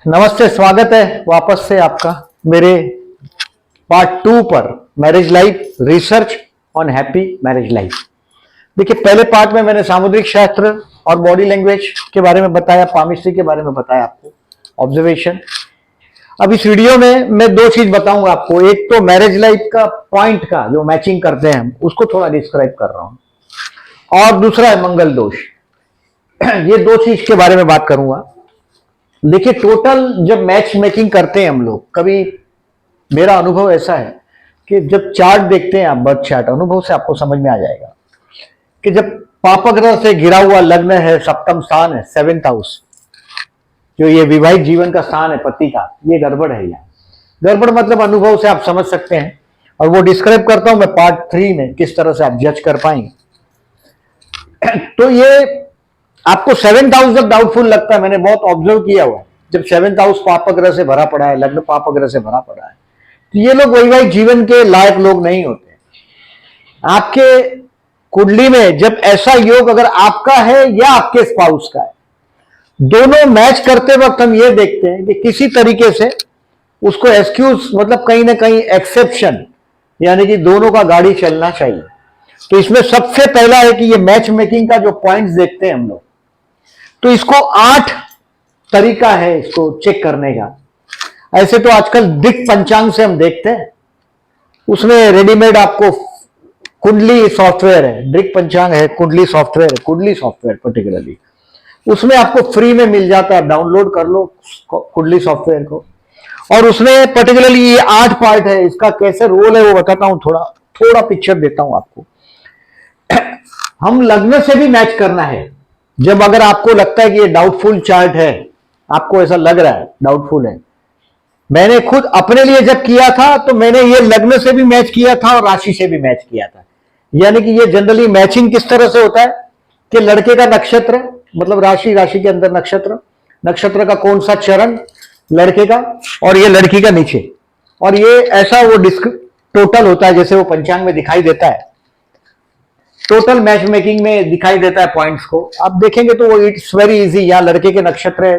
नमस्ते, स्वागत है वापस से आपका मेरे पार्ट 2 पर marriage life research on happy marriage life. देखिए, पहले पार्ट में मैंने सामुद्रिक शास्त्र और बॉडी लैंग्वेज के बारे में बताया, पामिस्ट्री के बारे में बताया आपको, ऑब्जर्वेशन। अब इस वीडियो में मैं दो चीज बताऊंगा आपको। एक तो मैरिज लाइफ का पॉइंट का जो मैचिंग करते हैं उसको थोड़ा डिस्क्राइब कर रहा हूं, और दूसरा है मंगल दोष। ये दो चीज के बारे में बात करूंगा। देखिए, टोटल जब मैच मेकिंग करते हैं हम लोग, कभी मेरा अनुभव ऐसा है कि जब चार्ट देखते हैं आप, बर्थ चार्ट, अनुभव से आपको समझ में आ जाएगा कि जब पापग्रह से घिरा हुआ लग्न है, सप्तम स्थान है, 7th हाउस, जो ये विवाहित जीवन का स्थान है पति का, ये गड़बड़ है। यहाँ गड़बड़ मतलब अनुभव से आप समझ सकते हैं, और वो डिस्क्राइब करता हूं मैं पार्ट 3 में, किस तरह से आप जज कर पाएंगे। तो ये आपको 7th हाउस जब डाउटफुल लगता है, मैंने बहुत ऑब्जर्व किया हुआ है, जब 7th हाउस पापग्रह से भरा पड़ा है, लग्न पापग्रह से भरा पड़ा है, तो ये लोग वैवाहिक जीवन के लायक लोग नहीं होते। आपके कुंडली में जब ऐसा योग अगर आपका है या आपके स्पाउस का है, दोनों मैच करते वक्त हम ये देखते हैं कि किसी तरीके से उसको एक्सक्यूज, मतलब कहीं ना कहीं एक्सेप्शन, यानी कि दोनों का गाड़ी चलना चाहिए। तो इसमें सबसे पहला है कि ये मैच मेकिंग का जो पॉइंट्स देखते हैं हम लोग, तो इसको 8 तरीका है इसको चेक करने का। ऐसे तो आजकल दिक पंचांग से हम देखते हैं, उसमें रेडीमेड आपको कुंडली सॉफ्टवेयर है, दिक पंचांग है, कुंडली सॉफ्टवेयर है, कुंडली सॉफ्टवेयर पर्टिकुलरली, उसमें आपको फ्री में मिल जाता है, डाउनलोड कर लो कुंडली सॉफ्टवेयर को। और उसमें पर्टिकुलरली ये 8 पार्ट है, इसका कैसे रोल है वो बताता हूं, थोड़ा पिक्चर देता हूं आपको। हम लग्न से भी मैच करना है। जब अगर आपको लगता है कि ये डाउटफुल चार्ट है, आपको ऐसा लग रहा है डाउटफुल है, मैंने खुद अपने लिए जब किया था तो मैंने ये लग्न से भी मैच किया था और राशि से भी मैच किया था। यानी कि ये जनरली मैचिंग किस तरह से होता है कि लड़के का नक्षत्र, मतलब राशि, राशि के अंदर नक्षत्र, नक्षत्र का कौन सा चरण लड़के का, और ये लड़की का नीचे, और ये ऐसा वो टोटल होता है जैसे वो पंचांग में दिखाई देता है, टोटल मैच मेकिंग में दिखाई देता है पॉइंट्स को। आप देखेंगे तो वो इट्स वेरी इजी। यहाँ लड़के के नक्षत्र है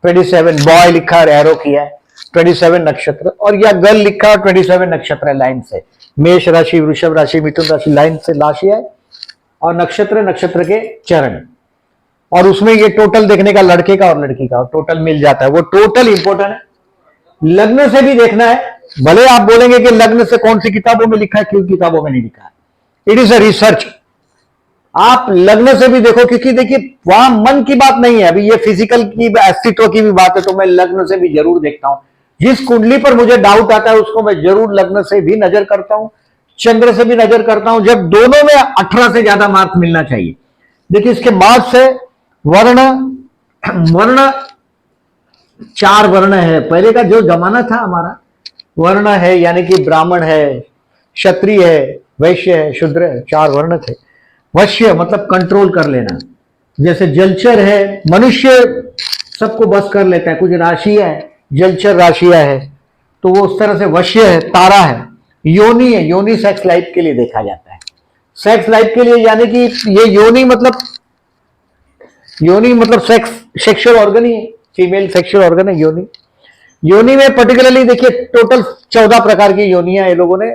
27, बॉय लिखा है, एरो किया है 27 नक्षत्र, और यह गर्ल लिखा है 27 नक्षत्र है लाइन से, मेष राशि, वृषभ राशि, मिथुन राशि, लाइन से राशि है, और नक्षत्र के चरण, और उसमें ये टोटल देखने का लड़के का और लड़की का, और टोटल मिल जाता है। वो टोटल इंपॉर्टेंट है। लग्न से भी देखना है, भले आप बोलेंगे कि लग्न से कौन सी किताबों में लिखा है, क्यों किताबों में नहीं लिखा है, इट इज अ रिसर्च। आप लग्न से भी देखो, क्योंकि देखिए वहां मन की बात नहीं है, अभी ये फिजिकल की अस्तित्व की भी बात है, तो मैं लग्न से भी जरूर देखता हूं। जिस कुंडली पर मुझे डाउट आता है उसको मैं जरूर लग्न से भी नजर करता हूं, चंद्र से भी नजर करता हूं, जब दोनों में 18 से ज्यादा मार्क्स मिलना चाहिए। देखिए, इसके मार्क्स है वर्ण, वर्ण 4 वर्ण है। पहले का जो जमाना था हमारा, वर्ण है यानी कि ब्राह्मण है, क्षत्रिय है, वैश्य है, शूद्र है, 4 वर्ण थे। वश्य मतलब कंट्रोल कर लेना, जैसे जलचर है, मनुष्य सबको बस कर लेता है, कुछ राशियां है, जलचर राशियां है, तो वो उस तरह से वश्य है। तारा है, योनि है, योनि सेक्स लाइफ के लिए देखा जाता है, सेक्स लाइफ के लिए, यानी कि ये योनि मतलब सेक्स, सेक्सुअल ऑर्गन ही है, फीमेल सेक्सुअल ऑर्गन है योनि। योनि में पर्टिकुलरली देखिए टोटल 14 प्रकार की योनियां, ये लोगों ने,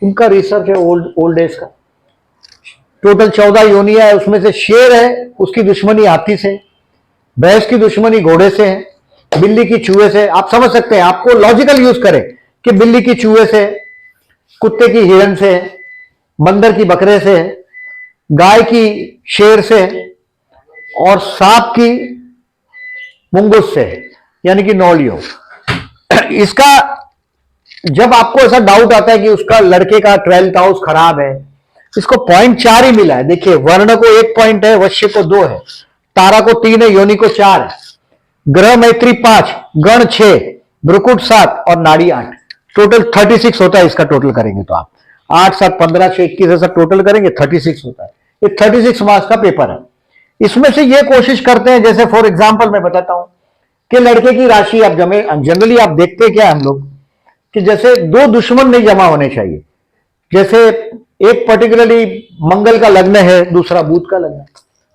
उनका रिसर्च है ओल्ड एज का। टोटल 14 योनियां है, उसमें से शेर है, उसकी दुश्मनी हाथी से, भैंस की दुश्मनी घोड़े से है, बिल्ली की चूहे से। आप समझ सकते हैं, आपको लॉजिकल यूज करें कि बिल्ली की चूहे से, कुत्ते की हिरन से, बंदर की बकरे से, गाय की शेर से, और सांप की मुंगुस से, यानी कि नौलियो। इसका जब आपको ऐसा डाउट आता है कि उसका लड़के का 12th हाउस खराब है, इसको पॉइंट 4 ही मिला है। देखिए, वर्ण को 1 पॉइंट है, वश्य को 2 है, तारा को 3 है, योनि को 4 है, ग्रह मैत्री 5, गण 6, भ्रुकुट 7 और नाड़ी 8। टोटल 36 होता है। इसका टोटल करेंगे तो आप 8 7 15 6 21 ऐसा टोटल करेंगे 36 होता है। ये 36 मार्क्स का पेपर है। इसमें से ये कोशिश करते हैं, जैसे फॉर एग्जाम्पल मैं बताता हूं कि लड़के की राशि, आप जनरली आप देखते क्या हम लोग कि जैसे 2 दुश्मन नहीं जमा होने चाहिए। जैसे एक पर्टिकुलरली मंगल का लग्न है, दूसरा बुध का लग्न है,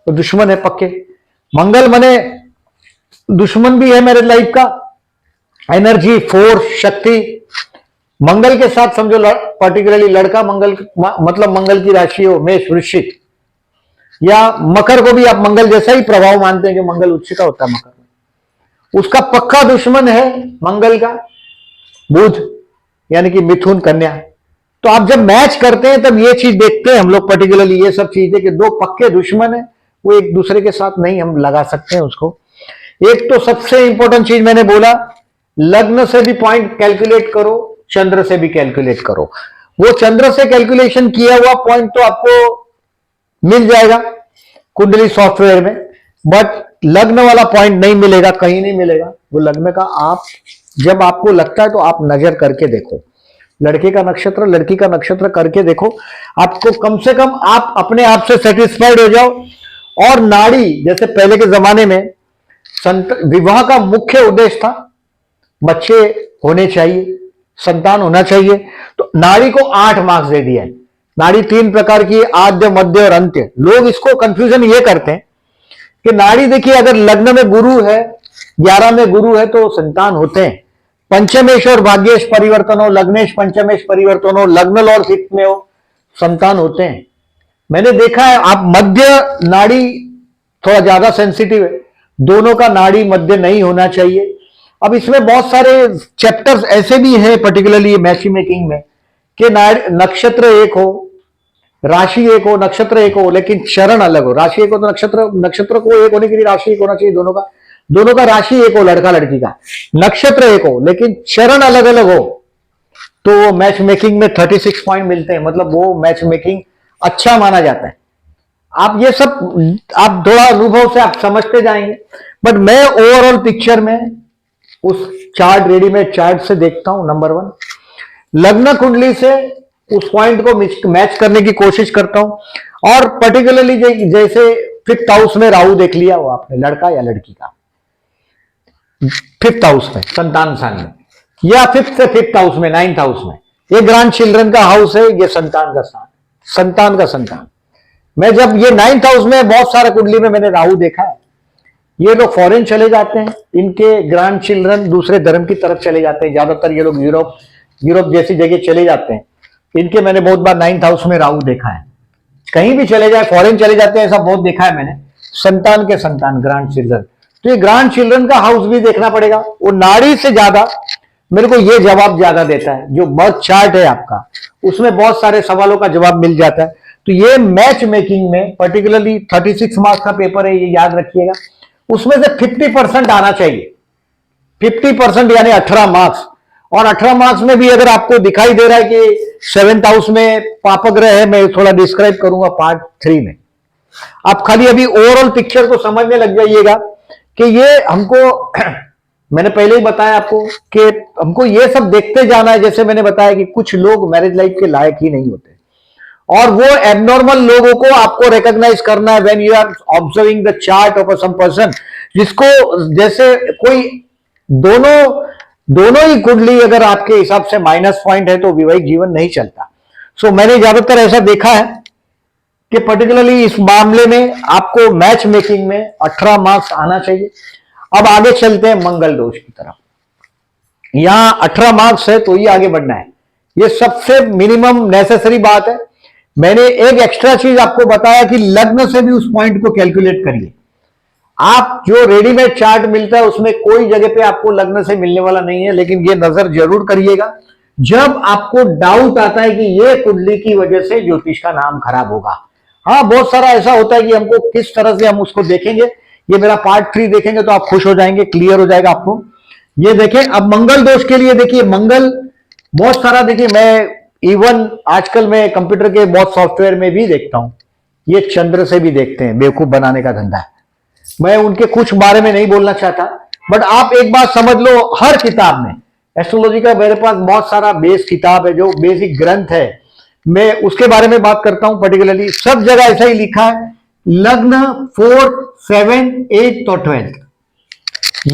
तो दुश्मन है पक्के। मंगल मने दुश्मन भी है मैरिज लाइफ का, एनर्जी, फोर्स, शक्ति मंगल के साथ समझो, पर्टिकुलरली लड़का मंगल, मतलब मंगल की राशि हो मेष, वृश्चिक या मकर को भी आप मंगल जैसा ही प्रभाव मानते हैं कि मंगल उच्च का होता है मकर में। उसका पक्का दुश्मन है मंगल का बुध, यानी कि मिथुन, कन्या। तो आप जब मैच करते हैं तब ये चीज देखते हैं हम लोग, पर्टिकुलरली ये सब चीजें कि दो पक्के दुश्मन है, वो एक दूसरे के साथ नहीं हम लगा सकते हैं उसको। एक तो सबसे इंपॉर्टेंट चीज मैंने बोला, लग्न से भी पॉइंट कैलकुलेट करो, चंद्र से भी कैलकुलेट करो। वो चंद्र से कैलकुलेशन किया हुआ पॉइंट तो आपको मिल जाएगा कुंडली सॉफ्टवेयर में, बट लग्न वाला पॉइंट नहीं मिलेगा, कहीं नहीं मिलेगा वो लग्न का। आप जब आपको लगता है तो आप नजर करके देखो, लड़के का नक्षत्र, लड़की का नक्षत्र करके देखो, आपको कम से कम आप अपने आप से सेटिस्फाइड हो जाओ। और नाड़ी, जैसे पहले के जमाने में विवाह का मुख्य उद्देश्य था बच्चे होने चाहिए, संतान होना चाहिए, तो नाड़ी को 8 मार्क्स दे दिया है। नाड़ी 3 प्रकार की, आद्य, मध्य और अंत्य। लोग इसको कंफ्यूजन ये करते हैं कि नाड़ी देखिए, अगर लग्न में गुरु है, 11 में गुरु है तो संतान होते हैं। पंचमेश और भाग्येश परिवर्तन हो, लग्नेश पंचमेश परिवर्तन हो, लग्न लॉर्ड 6 में हो, संतान होते हैं। मैंने देखा है, आप मध्य नाड़ी थोड़ा ज्यादा सेंसिटिव है, दोनों का नाड़ी मध्य नहीं होना चाहिए। अब इसमें बहुत सारे चैप्टर्स ऐसे भी हैं, पर्टिकुलरली मैच मेकिंग में, कि नक्षत्र एक हो, राशि एक हो, नक्षत्र एक हो, लेकिन चरण अलग हो। राशि एक हो तो नक्षत्र को एक होने के लिए राशि एक होना चाहिए, दोनों का राशि एक हो, लड़का लड़की का, नक्षत्र एक हो लेकिन चरण अलग अलग हो, तो वो मैच मेकिंग में 36 पॉइंट मिलते हैं, मतलब वो मैच मेकिंग अच्छा माना जाता है। आप ये सब आप थोड़ा अनुभव से आप समझते जाएंगे, बट मैं ओवरऑल पिक्चर में उस चार्ट, रेडीमेड चार्ट से देखता हूं। नंबर 1, लग्न कुंडली से उस पॉइंट को मैच करने की कोशिश करता हूं। और पर्टिकुलरली जैसे 5th हाउस में राहु देख लिया हो आपने, लड़का या लड़की का 5th हाउस में, संतान स्थान में, या 5th से 5th हाउस में, 9th हाउस में, ये ग्रैंड चिल्ड्रन का हाउस है, ये संतान का स्थान, संतान का संतान। मैं जब ये 9th हाउस में, बहुत सारे कुंडली में मैंने राहु देखा है, ये लोग फॉरेन चले जाते हैं, इनके ग्रैंड चिल्ड्रन दूसरे धर्म की तरफ चले जाते हैं, ज्यादातर ये लोग यूरोप जैसी जगह चले जाते हैं। इनके मैंने बहुत बार 9th हाउस में राहु देखा है, कहीं भी चले जाए, फॉरेन चले जाते हैं, ऐसा बहुत देखा है मैंने। संतान के संतान, ग्रैंड चिल्ड्रन, तो ये ग्रैंड चिल्ड्रन का हाउस भी देखना पड़ेगा। वो नाड़ी से ज्यादा मेरे को ये जवाब ज्यादा देता है, जो बर्थ चार्ट है आपका, उसमें बहुत सारे सवालों का जवाब मिल जाता है। तो ये मैच मेकिंग में पर्टिकुलरली 36 मार्क्स का पेपर है, ये याद रखिएगा, उसमें से 50% आना चाहिए, 50% यानी 18 मार्क्स। और 18 मार्क्स में भी अगर आपको दिखाई दे रहा है कि 7th हाउस में पापग्रह है, मैं थोड़ा डिस्क्राइब करूंगा पार्ट 3 में। आप खाली अभी ओवरऑल पिक्चर को समझने लग जाइएगा कि ये हमको मैंने पहले ही बताया आपको कि हमको ये सब देखते जाना है। जैसे मैंने बताया कि कुछ लोग मैरिज लाइफ के लायक ही नहीं होते, और वो एबनॉर्मल लोगों को आपको रिकॉग्नाइज करना है when you are observing the chart of some person, जिसको जैसे कोई दोनों ही कुंडली अगर आपके हिसाब से माइनस पॉइंट है तो वैवाहिक जीवन नहीं चलता। सो मैंने ज्यादातर ऐसा देखा है कि पर्टिकुलरली इस मामले में आपको मैच मेकिंग में 18 मार्क्स आना चाहिए। अब आगे चलते हैं मंगल दोष की तरफ। यहां 18 मार्क्स है तो ही आगे बढ़ना है, ये सबसे मिनिमम नेसेसरी बात है। मैंने एक एक्स्ट्रा चीज आपको बताया कि लग्न से भी उस पॉइंट को कैलकुलेट करिए। आप जो रेडीमेड चार्ट मिलता है उसमें कोई जगह पे आपको लग्न से मिलने वाला नहीं है, लेकिन ये नजर जरूर करिएगा जब आपको डाउट आता है कि ये कुंडली की वजह से ज्योतिष का नाम खराब होगा। हाँ, बहुत सारा ऐसा होता है कि हमको किस तरह से हम उसको देखेंगे, ये मेरा पार्ट 3 देखेंगे तो आप खुश हो जाएंगे, क्लियर हो जाएगा आपको। ये देखें, अब मंगल दोष के लिए देखिए, मंगल बहुत सारा, देखिए मैं इवन आजकल मैं कंप्यूटर के बहुत सॉफ्टवेयर में भी देखता हूं, ये चंद्र से भी देखते हैं, बेवकूफ बनाने का धंधा है। मैं उनके कुछ बारे में नहीं बोलना चाहता, बट आप एक बात समझ लो, हर किताब में एस्ट्रोलॉजी का मेरे पास बहुत सारा बेस किताब है, जो बेसिक ग्रंथ है, मैं उसके बारे में बात करता हूं। पर्टिकुलरली सब जगह ऐसा ही लिखा है, लग्न 4th 7th 8th और 12th,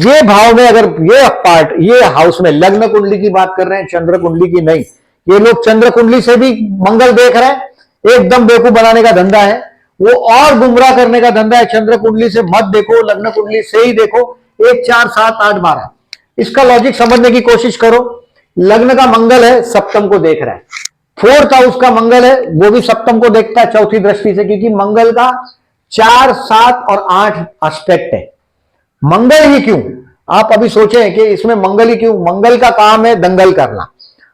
ये भाव में अगर ये पार्ट, ये हाउस में लग्न कुंडली की बात कर रहे हैं, चंद्र कुंडली की नहीं। ये लोग चंद्र कुंडली से भी मंगल देख रहे हैं, एकदम बेवकूफ बनाने का धंधा है वो, और गुमराह करने का धंधा है। चंद्र कुंडली से मत देखो, लग्न कुंडली से ही देखो, 1 4 7 8 12। इसका लॉजिक समझने की कोशिश करो। लग्न का मंगल है, सप्तम को देख रहा है। 4th हाउस का मंगल है, वो भी सप्तम को देखता है चौथी दृष्टि से, क्योंकि मंगल का 4 7 और 8 एस्पेक्ट है। मंगल ही क्यों, आप अभी सोचें कि इसमें मंगल ही क्यों। मंगल का काम है दंगल करना।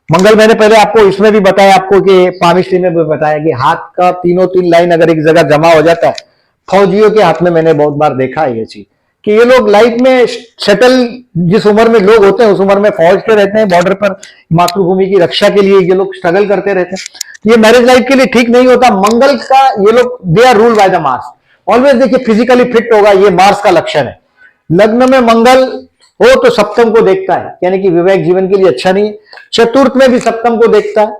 मंगल मैंने पहले आपको इसमें भी बताया, आपको कि पामिस्ट्री में भी बताया कि हाथ का तीनों तीन लाइन अगर एक जगह जमा हो जाता है, फौजियों के हाथ में मैंने बहुत बार देखा है ये चीज, कि ये लोग लाइफ में सेटल, जिस उम्र में लोग होते हैं उस उम्र में फौज के रहते हैं, बॉर्डर पर मातृभूमि की रक्षा के लिए ये लोग स्ट्रगल करते रहते हैं। ये मैरिज लाइफ के लिए ठीक नहीं होता। मंगल का ये लोग, they are ruled by the Mars. Always देखिए फिजिकली फिट होगा, ये मार्स का लक्षण है। लग्न में मंगल हो तो सप्तम को देखता है, यानी कि विवेक जीवन के लिए अच्छा नहीं है। चतुर्थ में भी सप्तम को देखता है।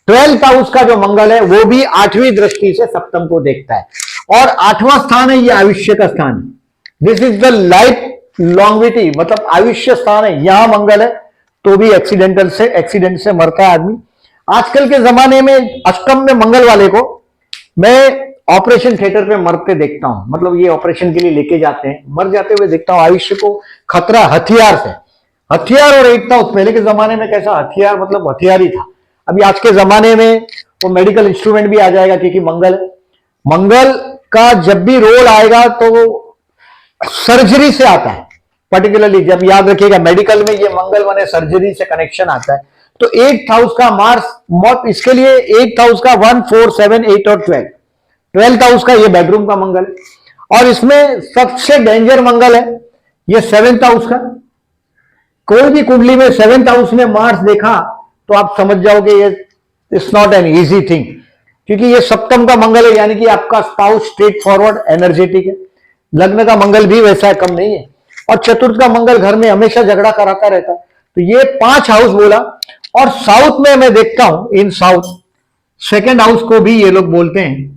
12th हाउस का जो मंगल है वो भी 8वीं दृष्टि से सप्तम को देखता है, और 8वां स्थान है, ये आयुष्य का स्थान है। This is the life longevity, मतलब आयुष्य स्थान है। यहां मंगल है तो भी एक्सीडेंट से मरता है आदमी। आजकल के जमाने में अष्टम में मंगल वाले को मैं ऑपरेशन थिएटर पे मरते देखता हूं, मतलब ये ऑपरेशन के लिए लेके जाते हैं, मर जाते हुए देखता हूं। आयुष्य को खतरा हथियार से, हथियार और एकता। उस पहले के जमाने में कैसा हथियार, मतलब हथियार ही था। अभी आज के जमाने में वो मेडिकल इंस्ट्रूमेंट भी आ जाएगा, क्योंकि मंगल का जब भी रोल आएगा तो सर्जरी से आता है। पर्टिकुलरली जब याद रखिएगा मेडिकल में ये मंगल बने सर्जरी से कनेक्शन आता है। तो 8th हाउस का मार्स मौत, इसके लिए 8th हाउस का 1 4 7 8 और 12th हाउस का ये बेडरूम का मंगल है। और इसमें सबसे डेंजर मंगल है ये 7th हाउस का। कोई भी कुंडली में 7th हाउस में मार्स देखा तो आप समझ जाओगे ये it's not an easy thing, क्योंकि ये सप्तम का मंगल है, यानी कि आपका स्पाउस स्ट्रेट फॉरवर्ड एनर्जेटिक है। लग्न का मंगल भी वैसा है, कम नहीं है। और चतुर्थ का मंगल घर में हमेशा झगड़ा कराता रहता है। तो ये 5 हाउस बोला। और साउथ में मैं देखता हूं, इन साउथ 2nd हाउस को भी ये लोग बोलते हैं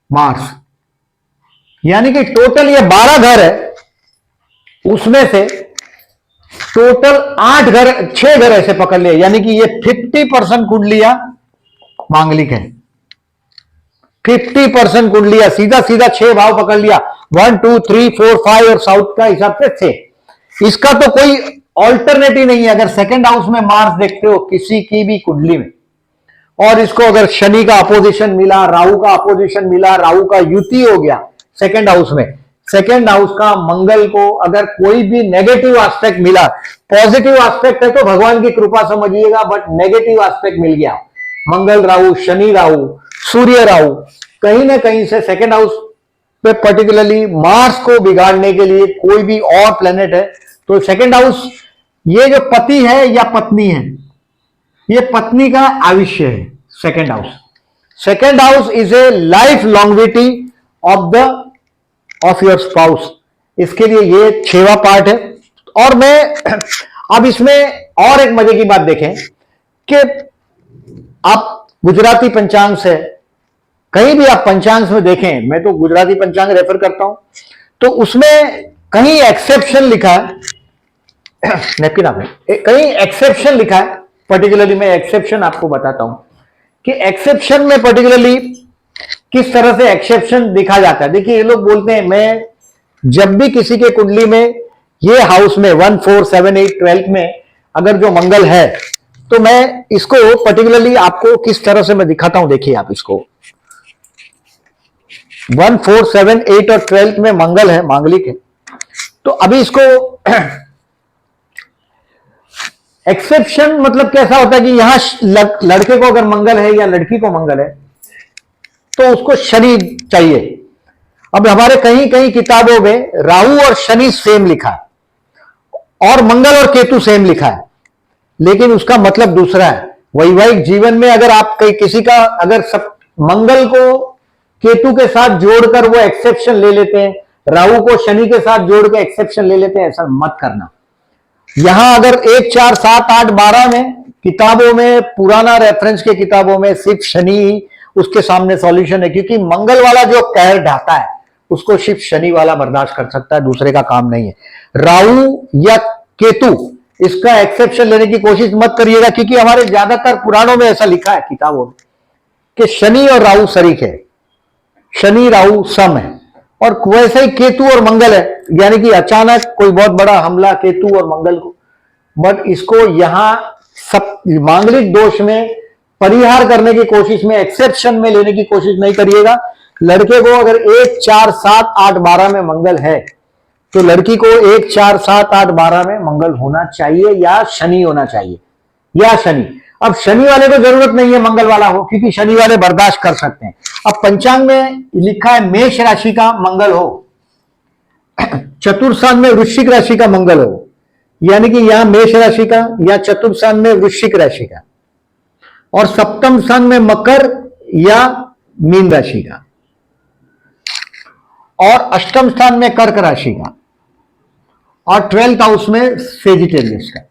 मार्स, यानी कि टोटल ये 12 घर है, उसमें से टोटल 8 घर, 6 घर ऐसे पकड़ लिए, यानी कि ये 50% कुंडलियां मांगलिक है। 50% कुंडलियां सीधा सीधा 6 भाव पकड़ लिया, 1 2 3 4 5 और साउथ का हिसाब से 6। इसका तो कोई ऑल्टरनेटिव नहीं है। अगर 2nd हाउस में मार्स देखते हो किसी की भी कुंडली में, और इसको अगर शनि का अपोजिशन मिला, राहु का अपोजिशन मिला, राहु का युति हो गया 2nd हाउस में, 2nd हाउस का मंगल को अगर कोई भी नेगेटिव एस्पेक्ट मिला, पॉजिटिव एस्पेक्ट है तो भगवान की कृपा समझिएगा, बट नेगेटिव एस्पेक्ट मिल गया, मंगल राहु, शनि राहु, सूर्य राहु, कहीं ना कहीं से 2nd हाउस पे पर्टिकुलरली मार्स को बिगाड़ने के लिए कोई भी और प्लेनेट है। तो 2nd हाउस, ये जो पति है या पत्नी है, ये पत्नी का आयुष्य है 2nd house. 2nd house is a life longevity of your spouse. इसके लिए ये 6वां पार्ट है। और मैं अब इसमें और एक मजे की बात देखें कि आप गुजराती पंचांग से, कहीं भी आप पंचांग में देखें, मैं तो गुजराती पंचांग रेफर करता हूं, तो उसमें कहीं एक्सेप्शन लिखा है, नेपकिन आपने कहीं एक्सेप्शन लिखा है। पर्टिकुलरली मैं एक्सेप्शन आपको बताता हूं कि एक्सेप्शन में पर्टिकुलरली किस तरह से एक्सेप्शन दिखा जाता है। देखिए ये लोग बोलते हैं, मैं जब भी किसी के कुंडली में ये हाउस में 1 4 7 8 12 में अगर जो मंगल है, तो मैं इसको पर्टिकुलरली आपको किस तरह से मैं दिखाता हूं। देखिए आप इसको 1 4 7 8 और 12 में मंगल है, मांगलिक है। तो अभी इसको एक्सेप्शन मतलब कैसा होता है कि यहां लड़के को अगर मंगल है या लड़की को मंगल है तो उसको शनि चाहिए। अब हमारे कहीं कहीं किताबों में राहु और शनि सेम लिखा है और मंगल और केतु सेम लिखा है, लेकिन उसका मतलब दूसरा है। वैवाहिक जीवन में अगर आप किसी का अगर सब मंगल को केतु के साथ जोड़कर वो एक्सेप्शन ले लेते हैं, राहु को शनि के साथ जोड़ के एक्सेप्शन ले लेते हैं, ऐसा मत करना। यहां अगर 1 4 7 8 12 में किताबों में, पुराना रेफरेंस के किताबों में सिर्फ शनि उसके सामने सॉल्यूशन है, क्योंकि मंगल वाला जो कहर ढाता है उसको सिर्फ शनि वाला बर्दाश्त कर सकता है, दूसरे का काम नहीं है। राहु या केतु इसका एक्सेप्शन लेने की कोशिश मत करिएगा, क्योंकि हमारे ज्यादातर पुराणों में ऐसा लिखा है किताबों में कि शनि और राहु शरीक है, शनि राहु सम है, और वैसे ही केतु और मंगल है, यानी कि अचानक कोई बहुत बड़ा हमला केतु और मंगल को। बट इसको यहां सब मांगलिक दोष में परिहार करने की कोशिश में, एक्सेप्शन में लेने की कोशिश नहीं करिएगा। लड़के को अगर 1, 4, 7, 8, 12 में मंगल है तो लड़की को 1, 4, 7, 8, 12 में मंगल होना चाहिए या शनि होना चाहिए, या शनि। अब शनि वाले को जरूरत नहीं है मंगल वाला हो, क्योंकि शनि वाले बर्दाश्त कर सकते हैं। अब पंचांग में लिखा है मेष राशि का मंगल हो, चतुर्थ स्थान में वृश्चिक राशि का मंगल हो, यानी कि यहां मेष राशि का या चतुर्थ स्थान में वृश्चिक राशि का, और सप्तम स्थान में मकर या मीन राशि का, और अष्टम स्थान में कर्क राशि का, और 12th हाउस में सेजिटेरियस का।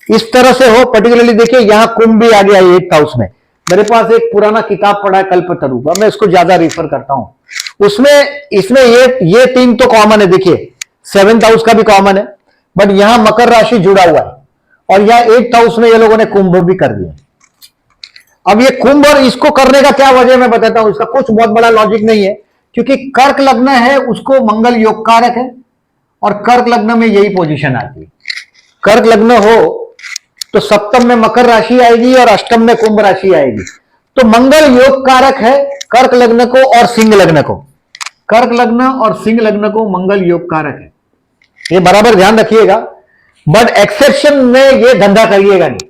इस तरह से हो। पर्टिकुलरली देखिए यहां कुंभ भी आ गया 8th हाउस में। मेरे पास एक पुराना किताब पढ़ा है कल्पतरु का, मैं इसको ज्यादा रेफर करता हूं। उसमें इसमें ये 3 तो कॉमन है, देखिए 7th हाउस का भी कॉमन है, बट यहां मकर राशि जुड़ा हुआ है, और यहां 8th हाउस में ये लोगों ने कुंभ भी कर दिया। अब ये कुंभ और इसको करने का क्या वजह मैं बताता हूं। इसका कुछ बहुत बड़ा लॉजिक नहीं है, क्योंकि कर्क लग्न है उसको मंगल योग कारक है, और कर्क लग्न में यही पोजीशन आती है। कर्क लग्न हो तो सप्तम में मकर राशि आएगी और अष्टम में कुंभ राशि आएगी। तो मंगल योग कारक है कर्क लग्न को और सिंह लग्न को। कर्क लग्न और सिंह लग्न को मंगल योग कारक है, ये बराबर ध्यान रखिएगा। बट एक्सेप्शन में ये धंधा करिएगा नहीं।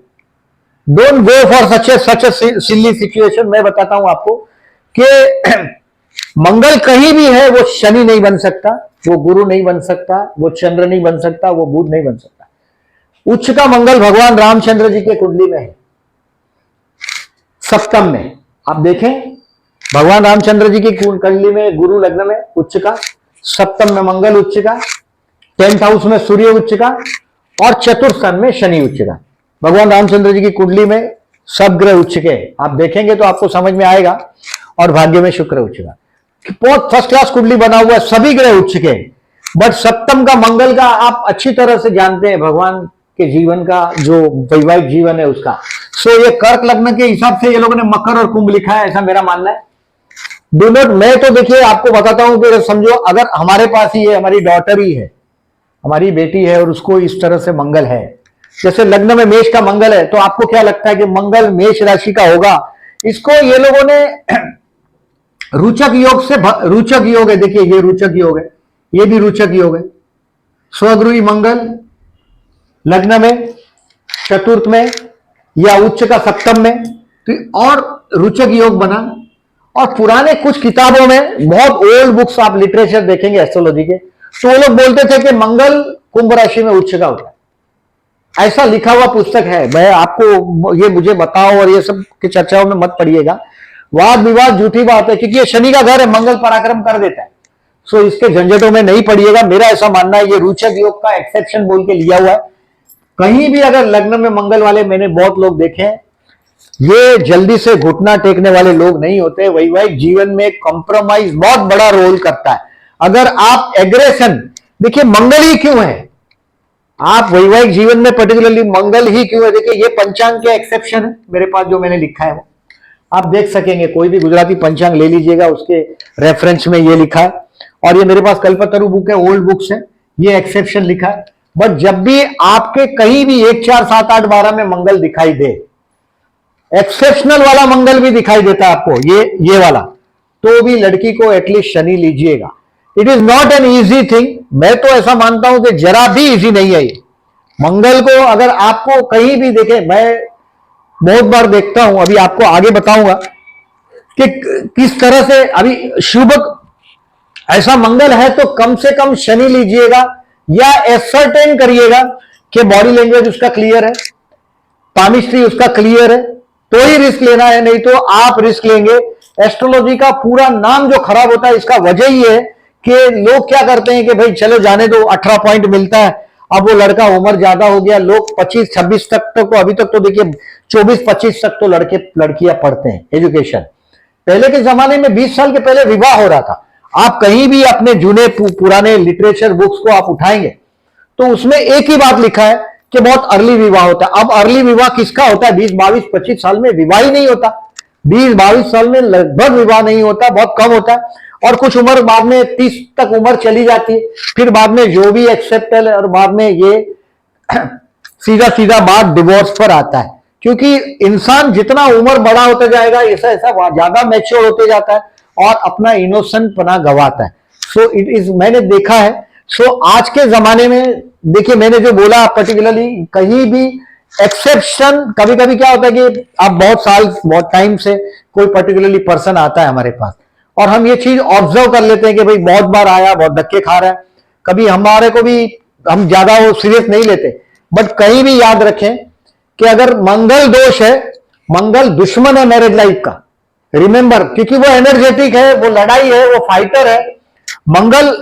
Don't go for such silly situation. मैं बताता हूं आपको कि मंगल कहीं भी है वो शनि नहीं बन सकता, वो गुरु नहीं बन सकता, वो चंद्र नहीं बन सकता, वो बुध नहीं बन सकता। उच्च का मंगल भगवान रामचंद्र जी के कुंडली में है, सप्तम में। आप देखें भगवान रामचंद्र जी की कुंडली में गुरु लग्न में उच्च का, सप्तम में मंगल उच्च का, 10th हाउस में सूर्य उच्च का, और चतुर्थ स्थान में शनि उच्च का। भगवान रामचंद्र जी की कुंडली में सब ग्रह उच्च के, आप देखेंगे तो आपको समझ में आएगा। और भाग्य में शुक्र उच्च का, बहुत फर्स्ट क्लास कुंडली बना हुआ है, सभी ग्रह उच्च के। बट सप्तम का मंगल का आप अच्छी तरह से जानते हैं, भगवान के जीवन का जो वैवाहिक जीवन है उसका। सो ये कर्क लग्न के हिसाब से ये लोगों ने मकर और कुंभ लिखा है, ऐसा मेरा मानना है। डू नॉट, मैं तो देखिए आपको बताता हूं कि समझो अगर हमारे पास ही है, हमारी डॉटर ही है, हमारी बेटी है, और उसको इस तरह से मंगल है, जैसे लग्न में मेष का मंगल है, तो आपको क्या लगता है कि मंगल मेष राशि का होगा? इसको ये लोगों ने रुचक योग से, रुचक योग है, देखिए ये रुचक योग है, ये भी रुचक योग है। स्वगृही मंगल लग्न में, चतुर्थ में, या उच्च का सप्तम में, तो और रुचक योग बना। और पुराने कुछ किताबों में, बहुत ओल्ड बुक्स आप लिटरेचर देखेंगे एस्ट्रोलॉजी के, तो वो लोग बोलते थे कि मंगल कुंभ राशि में उच्च का होता है। ऐसा लिखा हुआ पुस्तक है। मैं आपको ये मुझे बताओ और ये सब की चर्चाओं में मत पड़िएगा, वाद विवाद झूठी बात है, क्योंकि ये शनि का घर है, मंगल पराक्रम कर देता है। सो इसके झंझटों में नहीं पड़िएगा। मेरा ऐसा मानना है ये रुचक योग का एक्सेप्शन बोल के लिया हुआ है। कहीं भी अगर लग्न में मंगल वाले, मैंने बहुत लोग देखे हैं, ये जल्दी से घुटना टेकने वाले लोग नहीं होते। वैवाहिक जीवन में कॉम्प्रोमाइज बहुत बड़ा रोल करता है। अगर आप एग्रेशन, देखिए मंगल ही क्यों है, आप वैवाहिक जीवन में पर्टिकुलरली मंगल ही क्यों है, देखिए ये पंचांग के एक्सेप्शन है मेरे पास जो मैंने लिखा है, वो आप देख सकेंगे। कोई भी गुजराती पंचांग ले लीजिएगा, उसके रेफरेंस में ये लिखा है। और ये मेरे पास कल्पतरु बुक है, ओल्ड बुक्स है, ये एक्सेप्शन लिखा है। बट जब भी आपके कहीं भी 1, 4, 7, 8, 12 में मंगल दिखाई दे, एक्सेप्शनल वाला मंगल भी दिखाई देता है आपको, ये वाला, तो भी लड़की को एटलीस्ट शनि लीजिएगा। It is not an easy thing. मैं तो ऐसा मानता हूं कि जरा भी इजी नहीं है ये। मंगल को अगर आपको कहीं भी देखे, मैं बहुत बार देखता हूं, अभी आपको आगे बताऊंगा कि किस तरह से अभी शुभ ऐसा मंगल है, तो कम से कम शनि लीजिएगा, या एसर्टेन करिएगा कि बॉडी लैंग्वेज उसका क्लियर है, पामिस्ट्री उसका क्लियर है, तो ही रिस्क लेना है, नहीं तो आप रिस्क लेंगे। एस्ट्रोलॉजी का पूरा नाम जो खराब होता है, इसका वजह ही है कि लोग क्या करते हैं कि भाई चलो जाने दो, 18 पॉइंट मिलता है, अब वो लड़का उम्र ज्यादा हो गया, लोग 25-26 तक तो अभी तक तो देखिए 24-25 तक तो लड़कियां पढ़ते हैं एजुकेशन। पहले के जमाने में 20 साल के पहले विवाह हो रहा था। आप कहीं भी अपने जुने पुराने लिटरेचर बुक्स को आप उठाएंगे तो उसमें एक ही बात लिखा है कि बहुत अर्ली विवाह होता है। अब अर्ली विवाह किसका होता है? 20, 22, 25 साल में विवाह ही नहीं होता। 20, 22 साल में लगभग विवाह नहीं होता, बहुत कम होता है। और कुछ उम्र बाद में 30 तक उम्र चली जाती है, फिर बाद में जो भी एक्सेप्टेबल है, और बाद में ये सीधा सीधा बात डिवोर्स पर आता है, क्योंकि इंसान जितना उम्र बड़ा होता जाएगा ऐसा ऐसा ज्यादा मैच्योर होते जाता है और अपना इनोसेंट पना गवाता है। सो इट इज, मैंने देखा है। सो आज के जमाने में देखिए, मैंने जो बोला पर्टिकुलरली, कहीं भी एक्सेप्शन, कभी कभी क्या होता है कि आप बहुत टाइम से कोई पर्टिकुलरली पर्सन आता है हमारे पास और हम ये चीज ऑब्जर्व कर लेते हैं कि भाई बहुत बार आया, बहुत धक्के खा रहा है, कभी हमारे को भी हम ज्यादा वो सीरियस नहीं लेते। बट कहीं भी याद रखें कि अगर मंगल दोष है, मंगल दुश्मन है मैरिज लाइफ का, रिमेंबर, क्योंकि वो एनर्जेटिक है, वो लड़ाई है, वो फाइटर है। मंगल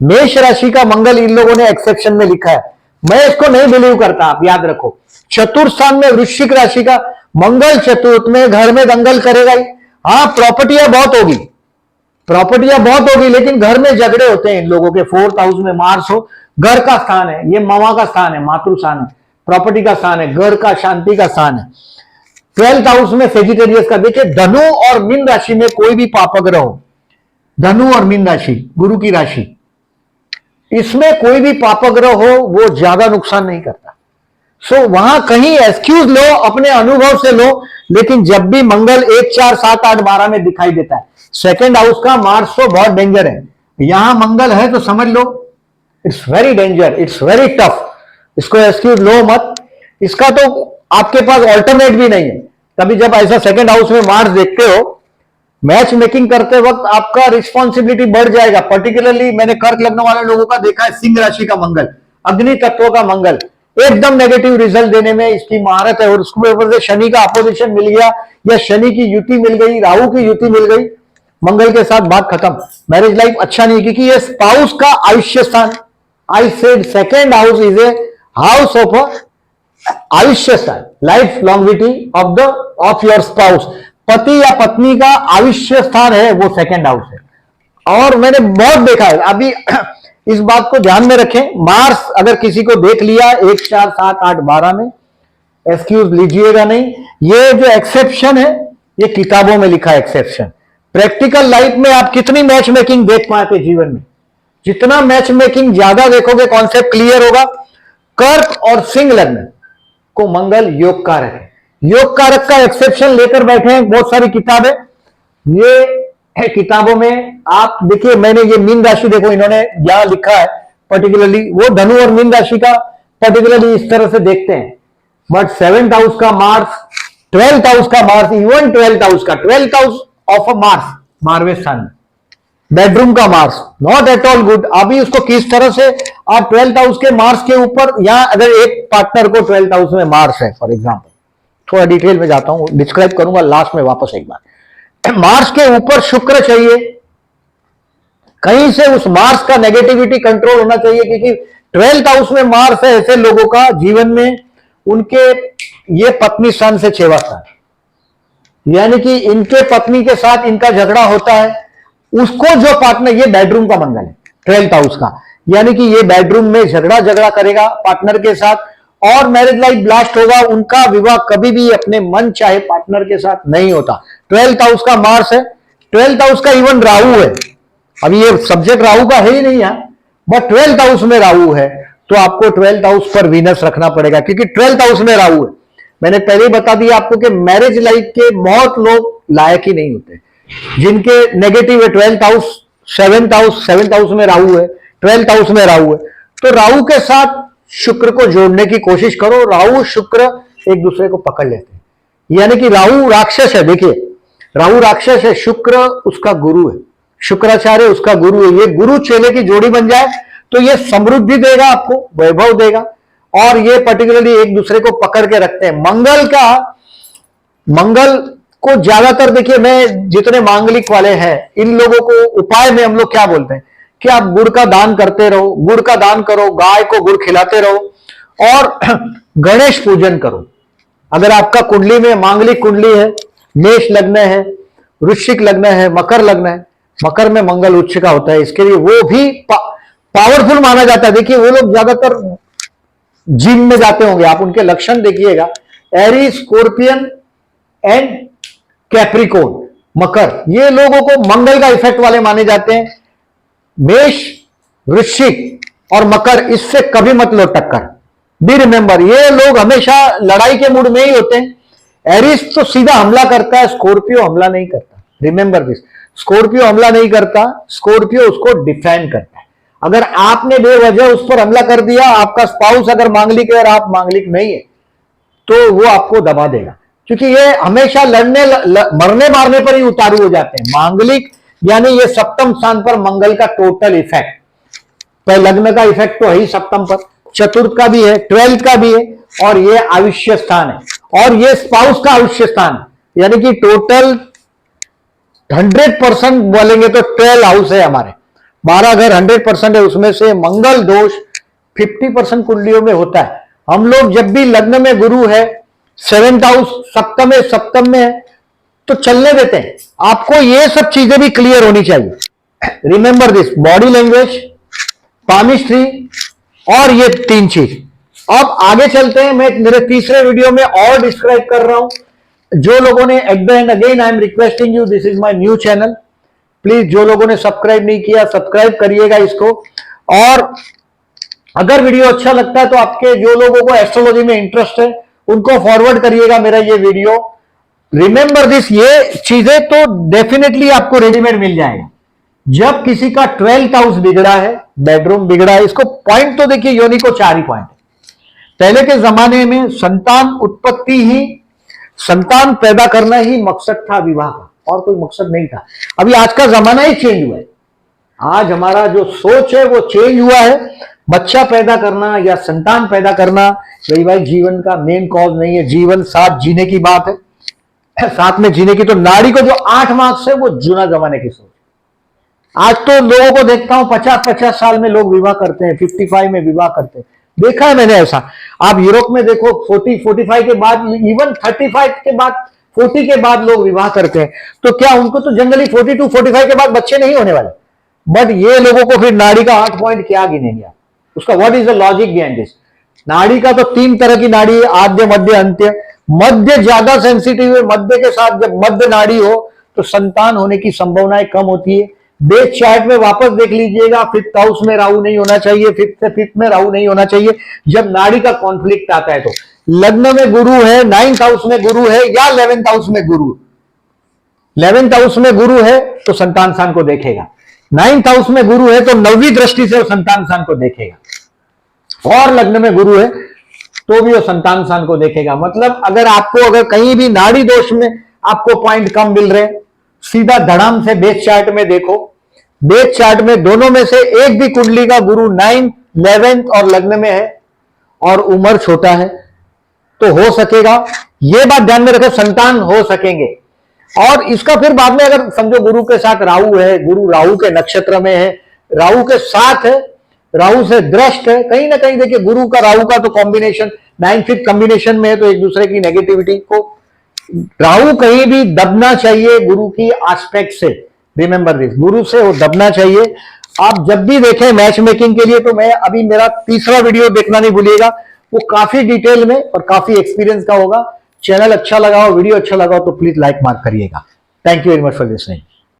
मेष राशि का मंगल इन लोगों ने एक्सेप्शन में लिखा है, मैं इसको नहीं बिलीव करता, आप याद रखो। चतुर्थ स्थान में वृश्चिक राशि का मंगल चतुर्थ में, घर में दंगल करेगा ही। हाँ, प्रॉपर्टियां बहुत होगी, लेकिन घर में झगड़े होते हैं इन लोगों के। 4th हाउस में मार्स हो, घर का स्थान है, ये मामा का स्थान है, मातृ स्थान है, प्रॉपर्टी का स्थान है, घर का शांति का स्थान है। 12th हाउस में सेजिटेरियस का, देखिए धनु और मीन राशि में कोई भी पापग्रह हो, धनु और मीन राशि गुरु की राशि, इसमें कोई भी पापग्रह हो वो ज्यादा नुकसान नहीं करता। सो वहां कहीं एक्सक्यूज लो, अपने अनुभव से लो, लेकिन जब भी मंगल 1, 4, 7, 8, 12 में दिखाई देता है, 2nd हाउस का मार्स तो बहुत डेंजर है। यहां मंगल है तो समझ लो it's very danger, it's very tough, इसको एक्सक्यूज लो मत। इसका तो आपके पास ऑल्टरनेट भी नहीं है। कभी जब ऐसा 2nd हाउस में मार्स देखते हो, मैच मेकिंग करते वक्त आपका रिस्पॉन्सिबिलिटी बढ़ जाएगा। पर्टिकुलरली मैंने कर्क लग्न वाले लोगों का देखा है, सिंह राशि का मंगल, अग्नि तत्व का मंगल, एकदम नेगेटिव रिजल्ट देने में इसकी महारत है। और उसके ऊपर से शनि का अपोजिशन मिल गया या शनि की युति मिल गई, राहु की युति मिल गई मंगल के साथ, बात खत्म। मैरिज लाइफ अच्छा नहीं, क्योंकि ये स्पाउस का आयुष्य स्थान, I said 2nd house is a house of आयुष्य स्थान, life longevity of your spouse. पति या पत्नी का आयुष्य स्थान है वो 2nd हाउस है। और मैंने बहुत देखा है, अभी इस बात को ध्यान में रखें, मार्स अगर किसी को देख लिया 1, 4, 7, 8, 12 में, एक्सक्यूज लीजिएगा नहीं। ये जो एक्सेप्शन है ये किताबों में लिखा है एक्सेप्शन। प्रैक्टिकल लाइफ में आप कितनी मैच मेकिंग देख पाते जीवन में, जितना मैच मेकिंग ज्यादा देखोगे कॉन्सेप्ट क्लियर होगा। कर्क और सिंह लग्न को मंगल योग कारक है, योग कारक का एक्सेप्शन लेकर बैठे हैं बहुत सारी किताबें। ये है किताबों में, आप देखिए, मैंने ये मीन राशि देखो, इन्होंने यहां लिखा है पर्टिकुलरली, वो धनु और मीन राशि का पर्टिकुलरली इस तरह से देखते हैं। बट 7th हाउस का मार्स, 12th हाउस का मार्स, इवन 12th हाउस का, 12th house of a Mars, 12वें स्थान में बेडरूम का Mars, not at all good. अभी उसको किस तरह से आप 12th हाउस के मार्स के ऊपर, यहां अगर एक पार्टनर को 12th हाउस में मार्स है फॉर एग्जाम्पल, थोड़ा डिटेल में जाता हूं, डिस्क्राइब करूंगा लास्ट में वापस एक बार। मार्स के ऊपर शुक्र चाहिए, कहीं से उस मार्स का नेगेटिविटी कंट्रोल होना चाहिए, क्योंकि 12th हाउस में मार्स है ऐसे लोगों का जीवन में, उनके ये पत्नी स्थान से 6वां स्थान, यानी कि इनके पत्नी के साथ इनका झगड़ा होता है, उसको जो पार्टनर, ये बेडरूम का मंगल है 12th हाउस का, यानी कि ये बेडरूम में झगड़ा करेगा पार्टनर के साथ और मैरिज लाइफ ब्लास्ट होगा। उनका विवाह कभी भी अपने मन चाहे पार्टनर के साथ नहीं होता। 12th हाउस का मार्स है, 12th हाउस का इवन राहु है। अभी ये सब्जेक्ट राहु का है ही नहीं है, बट 12th हाउस में राहु है, तो आपको 12th हाउस पर वीनस रखना पड़ेगा, क्योंकि 12th हाउस में राहु है। मैंने पहले ही बता दिया आपको कि मैरिज लाइफ के बहुत लोग लायक ही नहीं होते, जिनके नेगेटिव है 12th हाउस, 7th हाउस में राहु है, 12th हाउस में राहु है। तो राहु के साथ शुक्र को जोड़ने की कोशिश करो। राहु शुक्र एक दूसरे को पकड़ लेते हैं, यानी कि राहु राक्षस है। देखिए, राहु राक्षस है, शुक्र उसका गुरु है, शुक्राचार्य उसका गुरु है। ये गुरु चेले की जोड़ी बन जाए तो ये समृद्धि देगा, आपको वैभव देगा, और ये पर्टिकुलरली एक दूसरे को पकड़ के रखते हैं। मंगल को ज्यादातर देखिए, मैं जितने मांगलिक वाले हैं इन लोगों को उपाय में हम लोग क्या बोलते हैं कि आप गुड़ का दान करते रहो, गुड़ का दान करो, गाय को गुड़ खिलाते रहो और गणेश पूजन करो। अगर आपका कुंडली में मांगलिक कुंडली है, मेष लग्न है, वृश्चिक लग्न है, मकर लग्न है, मकर में मंगल उच्च का होता है, इसके लिए वो भी पावरफुल माना जाता है। देखिए, वो लोग ज्यादातर जिम में जाते होंगे, आप उनके लक्षण देखिएगा, एरीज, स्कॉर्पियन एंड कैप्रिकॉर्न, मकर, ये लोगों को मंगल का इफेक्ट वाले माने जाते हैं। मेष, वृश्चिक और मकर, इससे कभी मत लो टक्कर। बी रिमेंबर, ये लोग हमेशा लड़ाई के मूड में ही होते हैं। एरिस तो सीधा हमला करता है, स्कॉर्पियो हमला नहीं करता। रिमेंबर दिस, स्कॉर्पियो हमला नहीं करता, स्कॉर्पियो उसको डिफेंड करता है। अगर आपने बेवजह उस पर हमला कर दिया, आपका स्पाउस अगर मांगलिक है और आप मांगलिक नहीं है, तो वो आपको दबा देगा, क्योंकि ये हमेशा लड़ने मरने मारने पर ही उतारू हो जाते हैं। मांगलिक यानी ये सप्तम स्थान पर मंगल का टोटल इफेक्ट, तो लग्न का इफेक्ट तो है ही सप्तम पर, चतुर्थ का भी है, 12th का भी है, और ये आयुष्य स्थान है, और ये स्पाउस का आयुष्य स्थान है। यानी कि टोटल 100% बोलेंगे तो 12 हाउस है हमारे, 12 घर 100% है, उसमें से मंगल दोष 50% कुंडलियों में होता है। हम लोग जब भी लग्न में गुरु है, 7th हाउस सप्तम में है, तो चलने देते हैं। आपको ये सब चीजें भी क्लियर होनी चाहिए। Remember this, body language, palmistry और ये 3 चीज। अब आगे चलते हैं, मैं मेरे तीसरे वीडियो में और डिस्क्राइब कर रहा हूं। जो लोगों ने at the end again I am requesting you, this is my new channel, please जो लोगों ने सब्सक्राइब नहीं किया सब्सक्राइब करिएगा इसको। और अगर वीडियो अच्छा लगता है तो आपके जो लोगों को एस्ट्रोलॉजी में इंटरेस्ट है उनको फॉरवर्ड करिएगा मेरा ये वीडियो। रिमेंबर दिस, ये चीजें तो डेफिनेटली आपको रेडीमेड मिल जाएगा। जब किसी का 12th हाउस बिगड़ा है, बेडरूम बिगड़ा है, इसको पॉइंट तो देखिए, योनि को 4 ही पॉइंट है। पहले के जमाने में संतान उत्पत्ति ही, संतान पैदा करना ही मकसद था विवाह का, और कोई मकसद नहीं था। अभी आज का जमाना ही चेंज हुआ है। आज हमारा जो सोच है वो चेंज हुआ है। बच्चा पैदा करना या संतान पैदा करना भाई जीवन का मेन कॉज नहीं है। जीवन साथ जीने की बात है, साथ में जीने की। तो नाड़ी को जो 8 मार्क्स है वो जूना जमाने की सोच। आज तो लोगों को देखता हूं 50-50 साल में लोग विवाह करते हैं, 55 में विवाह करते हैं, देखा है मैंने ऐसा। आप यूरोप में देखो 40-45 के बाद, इवन 35 के बाद, 40 के बाद लोग विवाह करते हैं। तो क्या उनको तो जनरली 42-45 के बाद बच्चे नहीं होने वाले? बट ये लोगों को फिर नाड़ी का 8 पॉइंट क्या गिनेंगे आप? उसका what is the logic behind this? नाड़ी का तो 3 तरह की नाड़ी है, आद्य, मध्य, अंत्य। मध्य ज्यादा सेंसिटिव है। मध्य के साथ जब मध्य नाड़ी हो तो संतान होने की संभावनाएं कम होती है। बेस चार्ट में वापस देख लीजिएगा, 5th हाउस में राहु नहीं होना चाहिए, 5th से 5th में राहु नहीं होना चाहिए। जब नाड़ी का कॉन्फ्लिक्ट आता है तो लग्न में गुरु है, 9th हाउस में गुरु है, या 11th हाउस में गुरु, 11th हाउस में गुरु है तो संतान स्थान को देखेगा। 9th हाउस में गुरु है तो 9वीं दृष्टि से वो संतान स्थान को देखेगा। और लग्न में गुरु है तो भी वो संतान स्थान को देखेगा। मतलब अगर कहीं भी नाड़ी दोष में आपको पॉइंट कम मिल रहे, सीधा धड़ाम से बेस चार्ट में देखो। बेस चार्ट में दोनों में से एक भी कुंडली का गुरु 9th, 11th और लग्न में है और उम्र छोटा है तो हो सकेगा। यह बात ध्यान में रखें, संतान हो सकेंगे। और इसका फिर बाद में अगर समझो गुरु के साथ राहु है, गुरु राहु के नक्षत्र में है, राहु के साथ है, राहु से दृष्ट है, कहीं ना कहीं देखिए गुरु का राहु का तो कॉम्बिनेशन 9th-5th कॉम्बिनेशन में है, तो एक दूसरे की नेगेटिविटी को राहु कहीं भी दबना चाहिए गुरु की एस्पेक्ट से। रिमेंबर दिस, गुरु से वो दबना चाहिए। आप जब भी देखें मैच मेकिंग के लिए, तो मैं अभी मेरा तीसरा वीडियो देखना नहीं भूलिएगा, वो काफी डिटेल में और काफी एक्सपीरियंस का होगा। चैनल अच्छा लगा हो, वीडियो अच्छा लगा हो तो प्लीज लाइक मार्क करिएगा। Thank you very much for listening.